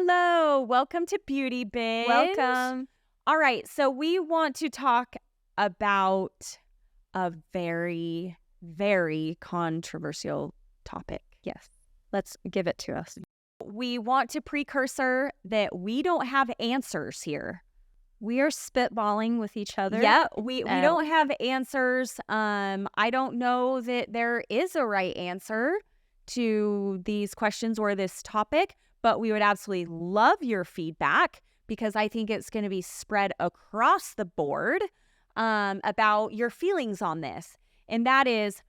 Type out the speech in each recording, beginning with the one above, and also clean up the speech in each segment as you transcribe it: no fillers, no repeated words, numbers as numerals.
Hello, welcome to Beauty Binge. Welcome. All right, so we want to talk about a very, very controversial topic. Yes, let's give it to us. We want to precursor that we don't have answers here. We are spitballing with each other. Yeah, we don't have answers. I don't know that there is a right answer to these questions or this topic, but we would absolutely love your feedback because I think it's going to be spread across the board about your feelings on this. And that is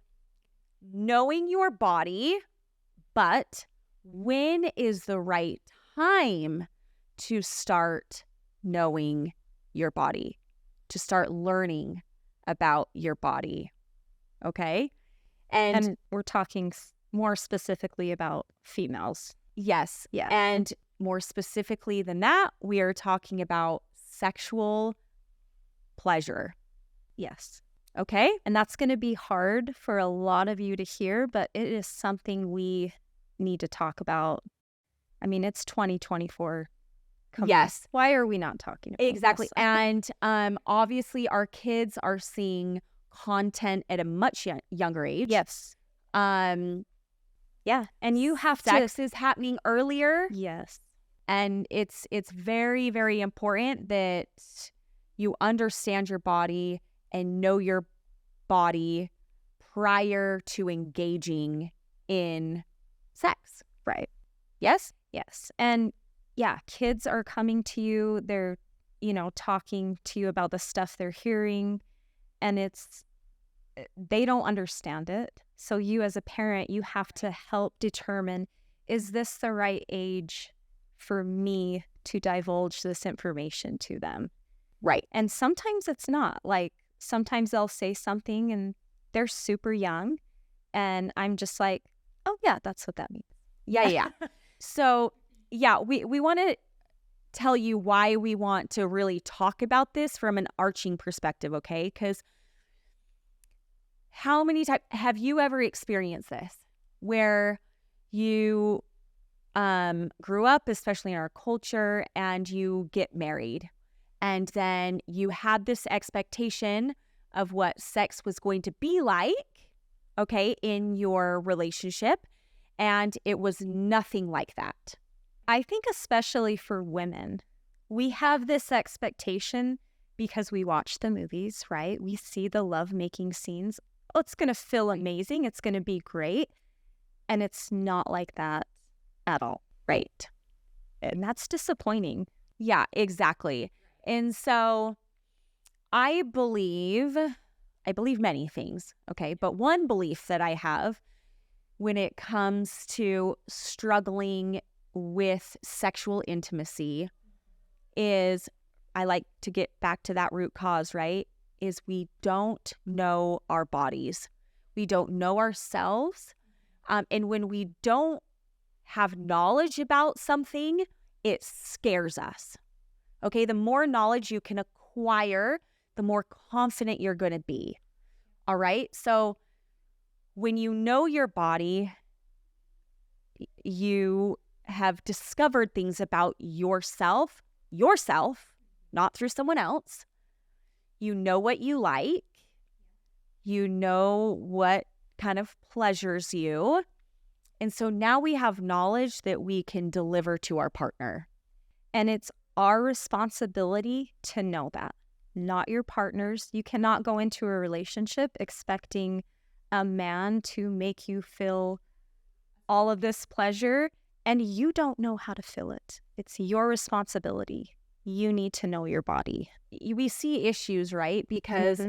knowing your body, but when is the right time to start knowing your body, to start learning about your body? Okay? And we're talking more specifically about females. Yes. Yeah. And more specifically than that, we are talking about sexual pleasure. Yes. Okay? And that's going to be hard for a lot of you to hear, but it is something we need to talk about. I mean, it's 2024. Yes. Why are we not talking about Exactly. this? And obviously our kids are seeing content at a much younger age. Yes. Yeah. And you have sex is happening earlier. Yes. And it's very, very important that you understand your body and know your body prior to engaging in sex. Right. Yes? Yes. And yeah, kids are coming to you. They're, talking to you about the stuff they're hearing, and they don't understand it. So you as a parent, you have to help determine, is this the right age for me to divulge this information to them? Right. And sometimes it's not. Like, sometimes they'll say something and they're super young, and I'm just like, oh yeah, that's what that means. Yeah. So yeah, we want to tell you why we want to really talk about this from an arching perspective, okay? Because how many times have you ever experienced this where you grew up, especially in our culture, and you get married, and then you had this expectation of what sex was going to be like, okay, in your relationship, and it was nothing like that? I think especially for women, we have this expectation because we watch the movies, right? We see the lovemaking scenes. Oh, it's going to feel amazing. It's going to be great. And it's not like that at all. Right. And that's disappointing. Yeah, exactly. And so I believe many things, okay? But one belief that I have when it comes to struggling with sexual intimacy is, I like to get back to that root cause, right? Is we don't know our bodies. We don't know ourselves. And when we don't have knowledge about something, it scares us. Okay, the more knowledge you can acquire, the more confident you're going to be. All right? So when you know your body, you have discovered things about yourself, not through someone else. You know what you like. You know what kind of pleasures you. And so now we have knowledge that we can deliver to our partner. And it's our responsibility to know that, not your partner's. You cannot go into a relationship expecting a man to make you feel all of this pleasure, and you don't know how to feel it. It's your responsibility. You need to know your body. We see issues, right? Because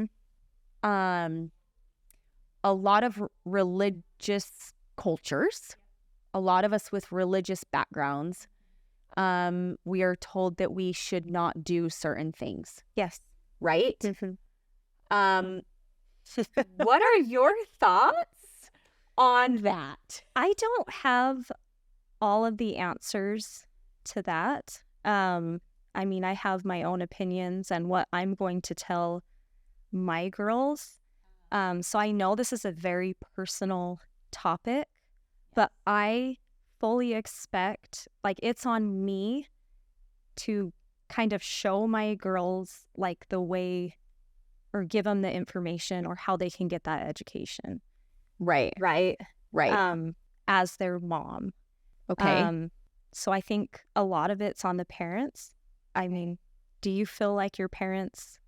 a lot of religious cultures, a lot of us with religious backgrounds, we are told that we should not do certain things. Yes. Right? What are your thoughts on that? I don't have all of the answers to that. I mean, I have my own opinions and what I'm going to tell my girls. So I know this is a very personal topic, but I fully expect, like, it's on me to kind of show my girls, like, the way, or give them the information or how they can get that education. Right. Right. Right. As their mom. Okay. So I think a lot of it's on the parents. I mean, do you feel like your parents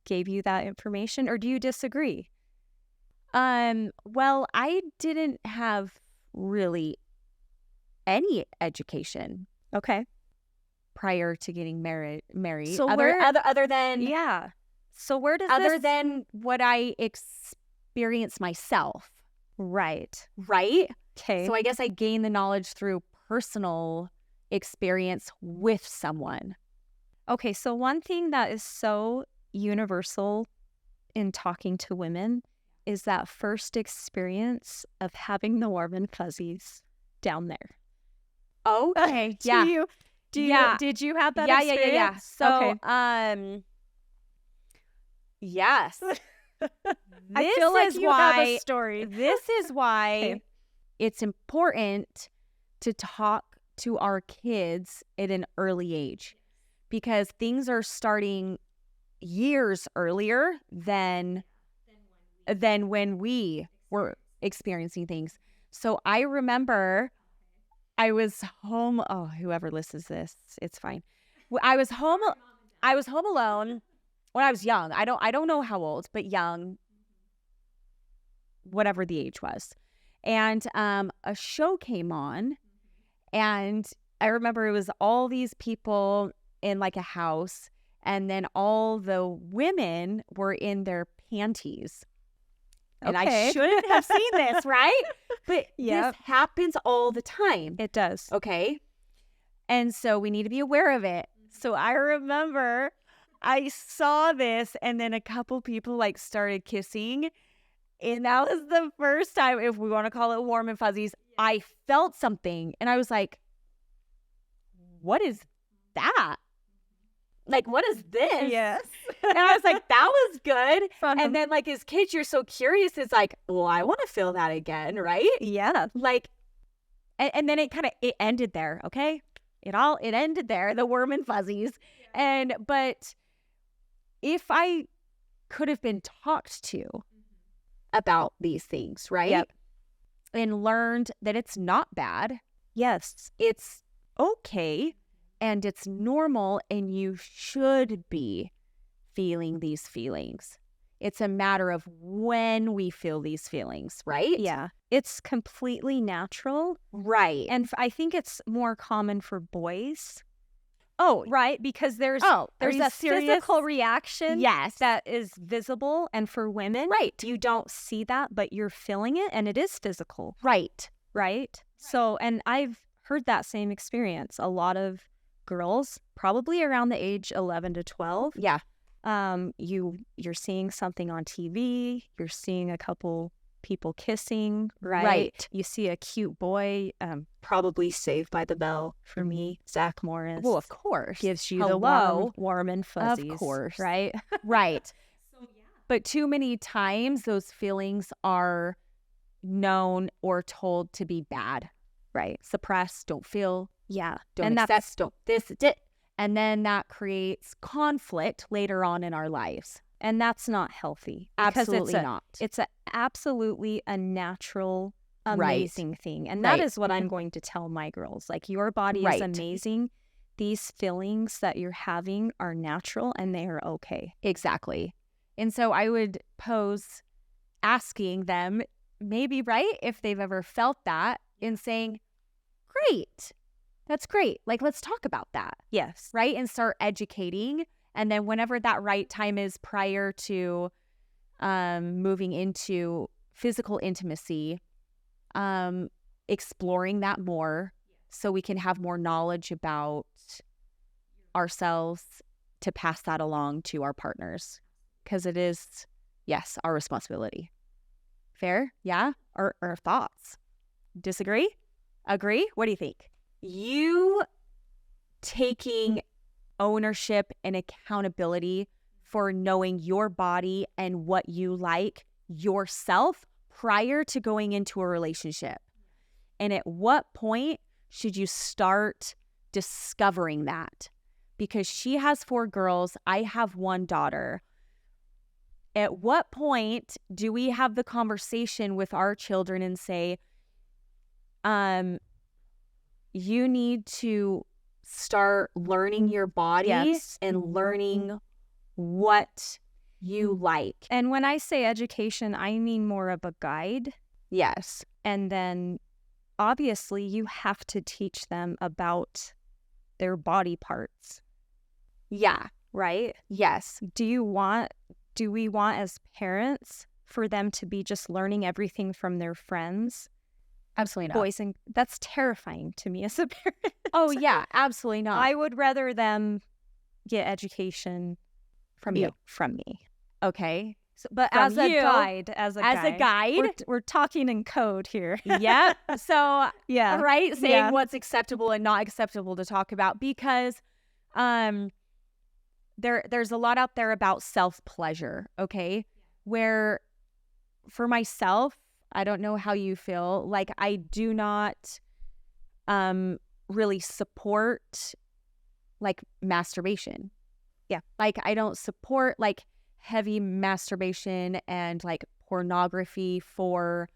gave you that information, or do you disagree? Well, I didn't have really any education Okay. prior to getting married. So Other than yeah. So where does other this... than what I experienced myself, Right. right? Okay. So I guess I gained the knowledge through personal experience with someone. Okay, so one thing that is so universal in talking to women is that first experience of having the warm and fuzzies down there. Okay. Yeah. Did you have that Yeah. experience? So, Okay. yes. I feel like you have a story. This is why Okay. it's important to talk to our kids at an early age, because things are starting years earlier than when we were experiencing things. So I remember I was home. Oh, whoever listens to this, it's fine. I was home alone when I was young. I don't know how old, but young, whatever the age was. And a show came on, and I remember it was all these people in like a house, and then all the women were in their panties. And I Okay. shouldn't have seen this, right? But Yep. this happens all the time. It does. Okay. And so we need to be aware of it. So I remember I saw this, and then a couple people like started kissing. And that was the first time, if we want to call it warm and fuzzies, I felt something. And I was like, what is that? Like, what is this? Yes. And I was like, that was good. And then, like, as kids, you're so curious. It's like, well, I want to feel that again, right? Yeah. Like, and then it ended there, okay? It ended there, the warm and fuzzies. But if I could have been talked to about these things, right? Yep. And learned that it's not bad. Yes. It's okay, and it's normal, and you should be feeling these feelings. It's a matter of when we feel these feelings, right? Yeah. It's completely natural. Right. And I think it's more common for boys. Oh, Right? Because there's are you a serious? physical reaction Yes. that is visible. And for women, Right. you don't see that, but you're feeling it, and it is physical. Right. Right? So, and I've heard that same experience. A lot of girls, probably around the age 11 to 12, Yeah. you're seeing something on TV, you're seeing a couple people kissing, right? Right. You see a cute boy, probably Saved by the Bell for me, Zach Morris. Well, of course. Gives you the Hello. warm and fuzzies. Of course. Right? Right. But too many times those feelings are known or told to be bad. Right. Suppress, don't feel, Yeah. don't And accept, don't this, it. And then that creates conflict later on in our lives. And that's not healthy. Because Absolutely not. It's absolutely a natural, Right. amazing thing. And that Right. is what I'm going to tell my girls. Like, your body Right. is amazing. These feelings that you're having are natural, and they are okay. Exactly. And so I would pose asking them, maybe, right, if they've ever felt that, and saying, great, that's great. Like, let's talk about that, Yes. right? And start educating. And then whenever that right time is prior to moving into physical intimacy, exploring that more so we can have more knowledge about ourselves to pass that along to our partners. Because it is, yes, our responsibility. Fair? Yeah? Or thoughts? Disagree? Agree? What do you think? You taking ownership and accountability for knowing your body and what you like yourself prior to going into a relationship. And at what point should you start discovering that? Because she has 4 girls, I have 1 daughter. At what point do we have the conversation with our children and say, you need to start learning your body and learning what you like? And when I say education, I mean more of a guide. Yes. And then obviously you have to teach them about their body parts. Yeah. Right? Yes. Do we want as parents for them to be just learning everything from their friends? Absolutely not. Boys, and that's terrifying to me as a parent. Oh, yeah, absolutely not. I would rather them get education From you. From me. Okay. So, but From as a you, guide, we're talking in code here. Yep. So, yeah. Right? Saying what's acceptable and not acceptable to talk about, because there's a lot out there about self-pleasure, okay? Where for myself, I don't know how you feel, like I do not really support like masturbation. Yeah. Like I don't support like heavy masturbation and like pornography for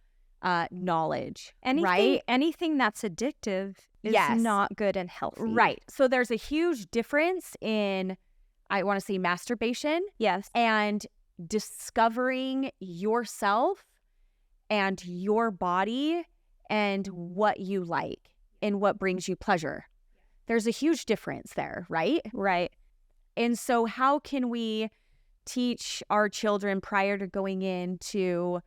knowledge. Right? Anything that's addictive is not good and healthy. Right. So there's a huge difference in, I want to say, masturbation. Yes. And discovering yourself and your body and what you like and what brings you pleasure. There's a huge difference there, right? Right. And so how can we teach our children prior to going into,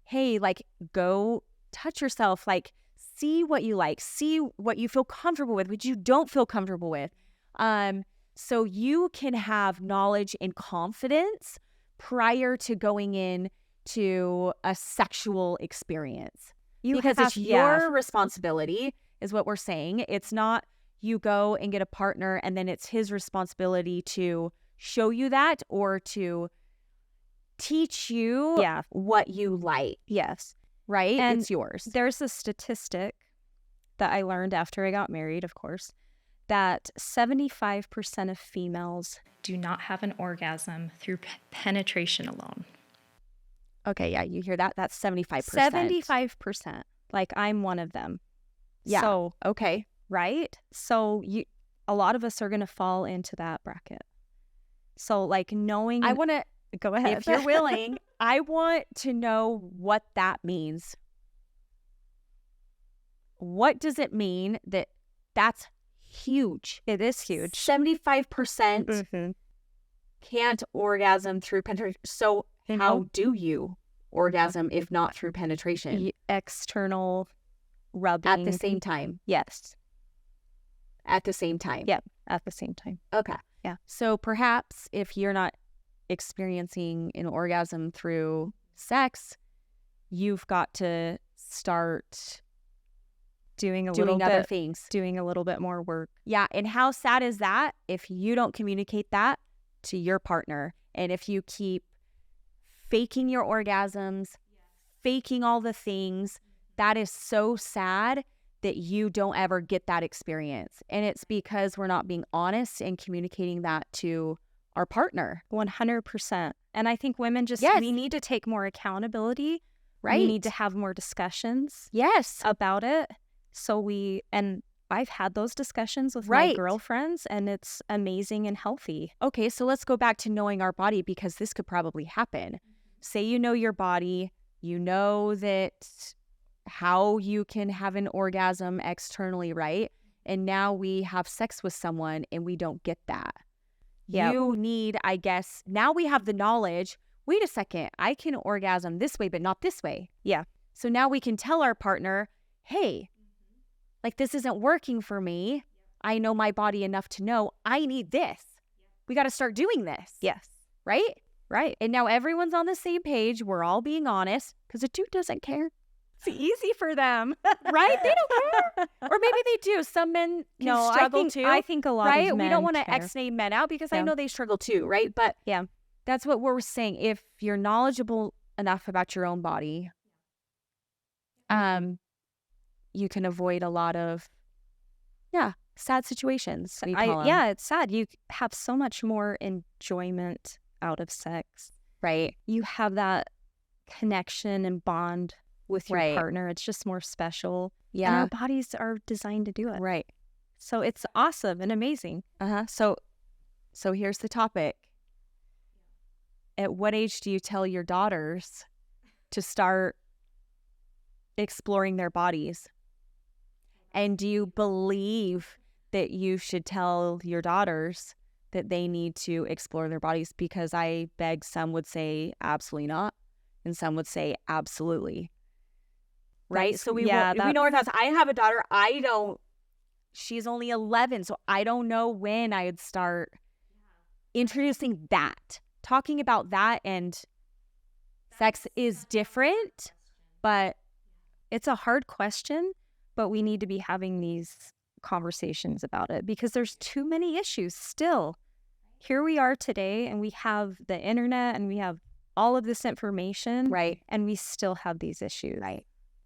hey, like, go touch yourself, like, see what you like, see what you feel comfortable with, what you don't feel comfortable with. So you can have knowledge and confidence prior to going in to a sexual experience. Because it's your responsibility, is what we're saying. It's not you go and get a partner and then it's his responsibility to show you that or to teach you what you like. Yes. Right? And it's yours. There's a statistic that I learned after I got married, of course, that 75% of females do not have an orgasm through penetration alone. Okay, yeah, you hear that? That's 75%. 75%. Like, I'm one of them. Yeah. So, okay. Right? So, a lot of us are going to fall into that bracket. So, like, knowing... I want to... Go ahead. If you're willing, I want to know what that means. What does it mean that's huge? It is huge. 75% can't orgasm through penetration. So how do you orgasm if not through penetration? External rubbing. At the same time? Yes. At the same time? Yep, at the same time. Okay. Yeah. So perhaps if you're not experiencing an orgasm through sex, you've got to start doing other things. Doing a little bit more work. Yeah. And how sad is that if you don't communicate that to your partner? And if you keep faking your orgasms, faking all the things, that is so sad that you don't ever get that experience. And it's because we're not being honest and communicating that to our partner. 100%. And I think women we need to take more accountability. Right. We need to have more discussions. Yes. About it. And I've had those discussions with my girlfriends, and it's amazing and healthy. Okay, so let's go back to knowing our body, because this could probably happen. Say you know your body, you know that how you can have an orgasm externally, right? And now we have sex with someone and we don't get that. Yep. You need, I guess, now we have the knowledge, wait a second, I can orgasm this way, but not this way. Yeah. So now we can tell our partner, hey, like, this isn't working for me. I know my body enough to know I need this. We got to start doing this. Yes. Right? Right. And now everyone's on the same page. We're all being honest, because a dude doesn't care. It's easy for them. Right? They don't care. Or maybe they do. Some men can struggle too. I think a lot of men we don't want to care. X-name men out, because I know they struggle too, right? But that's what we're saying. If you're knowledgeable enough about your own body, you can avoid a lot of, sad situations. We call 'em. Yeah, it's sad. You have so much more enjoyment out of sex. Right. You have that connection and bond with your Right. partner. It's just more special. And Yeah. our bodies are designed to do it. Right. So it's awesome and amazing. So here's the topic. At what age do you tell your daughters to start exploring their bodies? And do you believe that you should tell your daughters that they need to explore their bodies? Because I beg, some would say absolutely not, and some would say absolutely. Right? That's- So we yeah, we know our thoughts. I have a daughter. She's only 11, so I don't know when I would start introducing that. Talking about that, and sex is different, but It's a hard question, but we need to be having these conversations about it because there's too many issues still. Here we are today, and we have the internet, and we have all of this information, right. and we still have these issues. Right.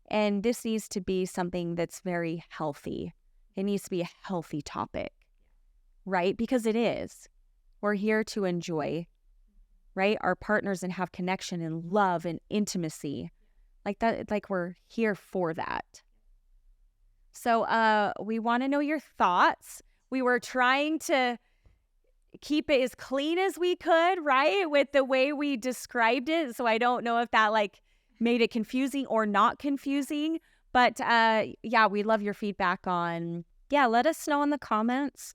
And this needs to be something that's very healthy. It needs to be a healthy topic, right? Because it is. We're here to enjoy, right? Our partners and have connection and love and intimacy. Like that, like we're here for that. So we want to know your thoughts. We were trying to keep it as clean as we could, right? With the way we described it. So I don't know if that made it confusing or not confusing. But we love your feedback on. Yeah, let us know in the comments.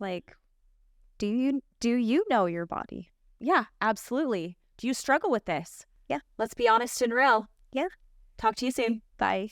Do you know your body? Yeah, absolutely. Do you struggle with this? Yeah. Let's be honest and real. Yeah. Talk to you soon. Bye.